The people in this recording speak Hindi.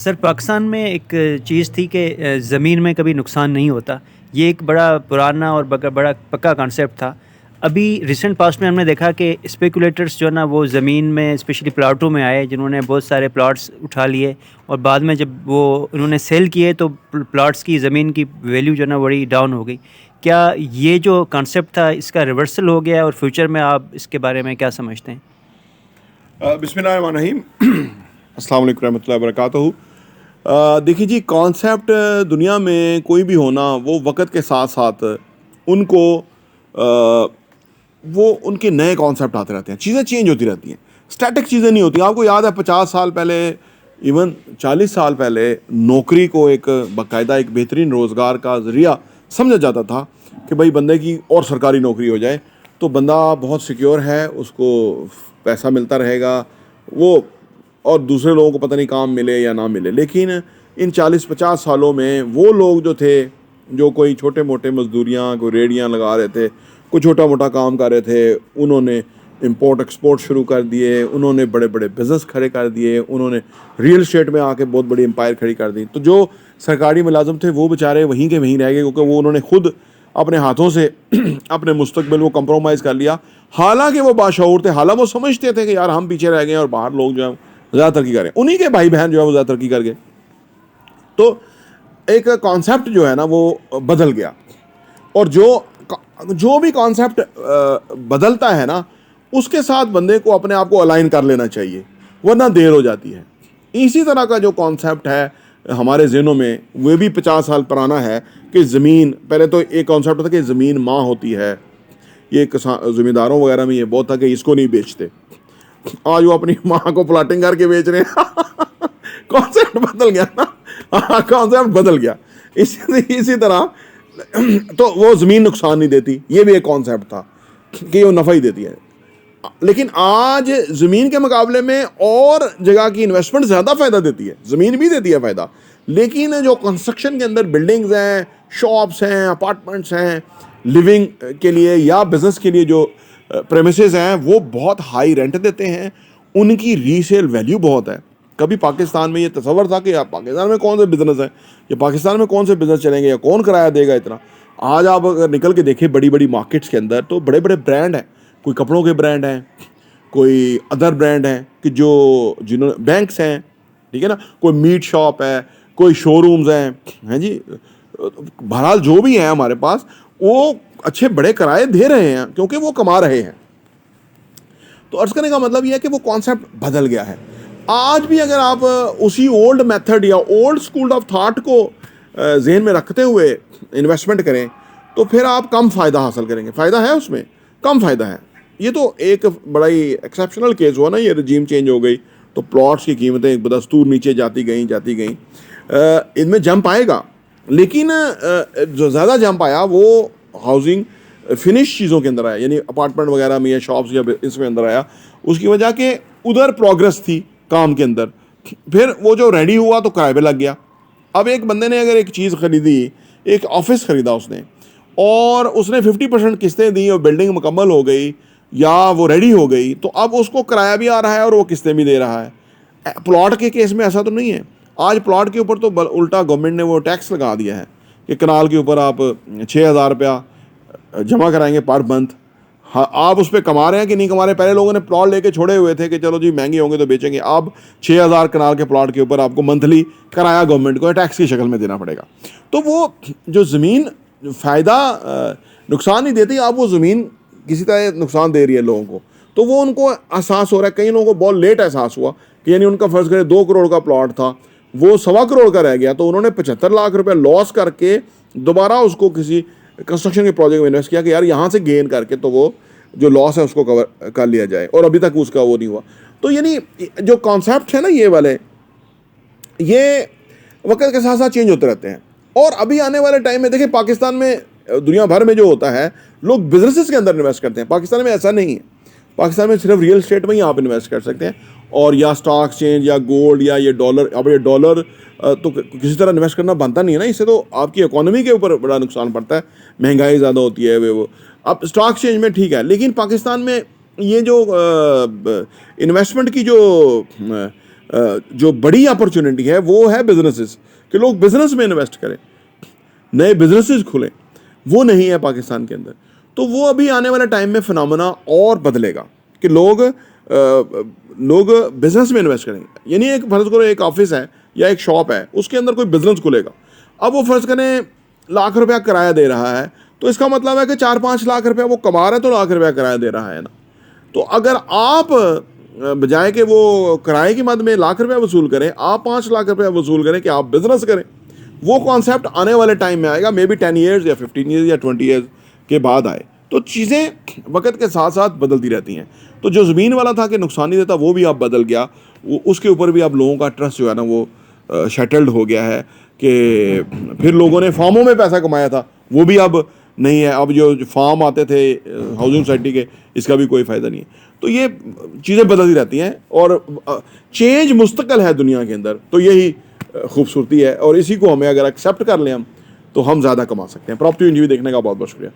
सर, पाकिस्तान में एक चीज़ थी कि ज़मीन में कभी नुकसान नहीं होता। ये एक बड़ा पुराना और बड़ा पक्का कॉन्सेप्ट था। अभी रिसेंट पास्ट में हमने देखा कि स्पेकुलेटर्स जो है ना वो ज़मीन में स्पेशली प्लॉटों में आए, जिन्होंने बहुत सारे प्लॉट्स उठा लिए और बाद में जब वो उन्होंने सेल किए तो प्लॉट्स की ज़मीन की वैल्यू जो है ना बड़ी डाउन हो गई। क्या ये जो कॉन्सेप्ट था इसका रिवर्सल हो गया और फ्यूचर में आप इसके बारे में क्या समझते हैं? बिस्मिल्लाहिर्रहमानिर्रहीम। अस्सलाम वालेकुम रहमतुल्लाहि व बरकातहू। देखिए जी, कॉन्सेप्ट दुनिया में कोई भी होना, वो वक्त के साथ साथ उनको वो उनके नए कॉन्सेप्ट आते रहते हैं, चीज़ें चेंज होती रहती हैं, स्टैटिक चीज़ें नहीं होती। आपको याद है 50 साल पहले, इवन 40 साल पहले नौकरी को एक बाकायदा एक बेहतरीन रोज़गार का ज़रिया समझा जाता था कि भाई बंदे की और सरकारी नौकरी हो जाए तो बंदा बहुत सिक्योर है, उसको पैसा मिलता रहेगा, वो और दूसरे लोगों को पता नहीं काम मिले या ना मिले। लेकिन इन 40-50 सालों में वो लोग जो थे, जो कोई छोटे मोटे मजदूरियाँ, कोई रेहड़ियाँ लगा रहे थे, कोई छोटा मोटा काम कर रहे थे, उन्होंने इंपोर्ट एक्सपोर्ट शुरू कर दिए, उन्होंने बड़े बड़े बिज़नेस खड़े कर दिए, उन्होंने रियल एस्टेट में आके बहुत बड़ी एम्पायर खड़ी कर दी। तो जो सरकारी मुलाजिम थे वो बेचारे वहीं के वहीं रह गए, क्योंकि वो उन्होंने खुद अपने हाथों से अपने मुस्तकबिल वो कंप्रोमाइज़ कर लिया। हालांकि वो बाशऊर थे, हालांकि वो समझते थे कि यार हम पीछे रह गए और बाहर लोग जो है ज़्यादा तरक्की करें, उन्हीं के भाई बहन जो है वो ज़्यादा तरक्की कर गए। तो एक कॉन्सेप्ट जो है ना वो बदल गया, और जो भी कॉन्सेप्ट बदलता है ना, उसके साथ बंदे को अपने आप को अलाइन कर लेना चाहिए, वरना देर हो जाती है। इसी तरह का जो कॉन्सेप्ट है हमारे ज़हनों में, वो भी 50 साल पुराना है कि ज़मीन, पहले तो एक कॉन्सेप्ट था कि ज़मीन माँ होती है। ये ज़मींदारों वगैरह में ये बहुत था कि इसको नहीं बेचते। आज वो अपनी माँ को प्लाटिंग करके बेच रहे हैं। कॉन्सेप्ट बदल गया ना, कॉन्सेप्ट बदल गया। इसी तरह तो वो ज़मीन नुकसान नहीं देती, ये भी एक कॉन्सेप्ट था कि वो नफ़ा ही देती है। लेकिन आज ज़मीन के मुकाबले में और जगह की इन्वेस्टमेंट ज़्यादा फ़ायदा देती है। ज़मीन भी देती है फ़ायदा, लेकिन जो कंस्ट्रक्शन के अंदर बिल्डिंग्स हैं, शॉप्स हैं, अपार्टमेंट्स हैं, लिविंग के लिए या बिज़नेस के लिए जो प्रेमिसेस हैं, वो बहुत हाई रेंट देते हैं, उनकी रीसेल वैल्यू बहुत है। कभी पाकिस्तान में ये तसव्वुर था कि पाकिस्तान में कौन से बिज़नेस हैं, या पाकिस्तान में कौन से बिज़नेस चलेंगे, या कौन किराया देगा इतना। आज आप अगर निकल के देखें बड़ी बड़ी मार्केट्स के अंदर, तो बड़े बड़े ब्रांड हैं, कोई कपड़ों के ब्रांड हैं, कोई अदर ब्रांड हैं कि जो जिन्होंने बैंक्स हैं, ठीक है ना, कोई मीट शॉप है, कोई शोरूम्स हैं जी। बहरहाल जो भी है हमारे पास, वो अच्छे बड़े किराए दे रहे हैं क्योंकि वो कमा रहे हैं। तो अर्ज़ करने का मतलब यह है कि वो कॉन्सेप्ट बदल गया है। आज भी अगर आप उसी ओल्ड मेथड या ओल्ड स्कूल ऑफ थाट को जहन में रखते हुए इन्वेस्टमेंट करें, तो फिर आप कम फ़ायदा हासिल करेंगे। फ़ायदा है उसमें, कम फ़ायदा है। ये तो एक बड़ा ही एक्सेप्शनल केस हुआ ना, ये रजीम चेंज हो गई तो प्लॉट्स की कीमतें बदस्तूर नीचे जाती गई। इनमें जंप आएगा, लेकिन जो ज़्यादा जंप आया वो हाउसिंग फिनिश चीज़ों के अंदर आया, यानी अपार्टमेंट वगैरह में या शॉप्स या इसमें अंदर आया। उसकी वजह के उधर प्रोग्रेस थी काम के अंदर, फिर वो जो रेडी हुआ तो किराए पे लग गया। अब एक बंदे ने अगर एक चीज़ ख़रीदी, एक ऑफिस ख़रीदा उसने, और उसने 50% किस्तें दी और बिल्डिंग मुकम्मल हो गई या वो रेडी हो गई, तो अब उसको किराया भी आ रहा है और वो किस्तें भी दे रहा है। प्लॉट के केस में ऐसा तो नहीं है। आज प्लॉट के ऊपर तो उल्टा गवर्नमेंट ने वो टैक्स लगा दिया है कि कनाल के ऊपर आप 6,000 रुपया जमा कराएंगे पर मंथ। हाँ, आप उस पर कमा रहे हैं कि नहीं कमा रहे। पहले लोगों ने प्लॉट लेके छोड़े हुए थे कि चलो जी महंगे होंगे तो बेचेंगे। अब 6,000 कनाल के प्लॉट के ऊपर आपको मंथली किराया गवर्नमेंट को टैक्स की शक्ल में देना पड़ेगा। तो वो जो ज़मीन फ़ायदा नुकसान नहीं देती, आप वो ज़मीन किसी तरह नुकसान दे रही है लोगों को, तो वो उनको एहसास हो रहा है। कई लोगों को बहुत लेट एहसास हुआ कि यानी उनका फ़र्ज़ करें 2 करोड़ का प्लॉट था, वो 1.25 करोड़ का रह गया, तो उन्होंने 75 लाख रुपये लॉस करके दोबारा उसको किसी कंस्ट्रक्शन के प्रोजेक्ट में इन्वेस्ट किया कि यार यहाँ से गेन करके तो वो जो लॉस है उसको कवर कर लिया जाए, और अभी तक उसका वो नहीं हुआ। तो यानी जो कॉन्सेप्ट है ना ये वाले, ये वक्त के साथ साथ चेंज होते रहते हैं। और अभी आने वाले टाइम में देखिए, पाकिस्तान में, दुनिया भर में जो होता है, लोग बिजनेसेस के अंदर इन्वेस्ट करते हैं। पाकिस्तान में ऐसा नहीं है। पाकिस्तान में सिर्फ रियल एस्टेट में ही आप इन्वेस्ट कर सकते हैं, और या स्टॉक एक्सचेंज या गोल्ड या ये डॉलर। अब ये डॉलर तो किसी तरह इन्वेस्ट करना बनता नहीं है ना, इससे तो आपकी इकोनॉमी के ऊपर बड़ा नुकसान पड़ता है, महंगाई ज़्यादा होती है वो। अब स्टॉक एक्सचेंज में ठीक है, लेकिन पाकिस्तान में ये जो इन्वेस्टमेंट की जो जो बड़ी अपॉर्चुनिटी है वो है बिजनेसेस, कि लोग बिजनेस में इन्वेस्ट करें, नए बिजनेसेस खुलें, वो नहीं है पाकिस्तान के अंदर। तो वो अभी आने वाले टाइम में फिनोमेना और बदलेगा कि लोग बिजनेस में इन्वेस्ट करेंगे। यानी एक फर्ज करो एक ऑफिस है या एक शॉप है, उसके अंदर कोई बिजनेस खुलेगा, अब वो फर्ज करें लाख रुपया किराया दे रहा है, तो इसका मतलब है कि 4-5 लाख रुपया वो कमा रहा है, तो लाख रुपया किराया दे रहा है ना। तो अगर आप बजाय कि वो किराए की मद में लाख रुपया वसूल करें, आप 5 लाख रुपया वसूल करें कि आप बिजनेस करें, वो कॉन्सेप्ट आने वाले टाइम में आएगा, मे बी 10 ईयर्स या 15 ईयर्स या 20 ईयर्स के बाद आए। तो चीज़ें वक्त के साथ साथ बदलती रहती हैं। तो जो ज़मीन वाला था कि नुकसान नहीं देता, वो भी अब बदल गया, वो उसके ऊपर भी अब लोगों का ट्रस्ट जो है ना वो शटल्ड हो गया है कि फिर लोगों ने फार्मों में पैसा कमाया था, वो भी अब नहीं है। अब जो फार्म आते थे हाउसिंग सोसाइटी के, इसका भी कोई फ़ायदा नहीं है। तो ये चीज़ें बदलती रहती हैं और चेंज मुस्तकिल है दुनिया के अंदर, तो यही खूबसूरती है और इसी को हमें अगर एक्सेप्ट कर लें हम, तो हम ज़्यादा कमा सकते हैं। प्रॉपर्टी इंटरव्यू देखने का बहुत बहुत शुक्रिया।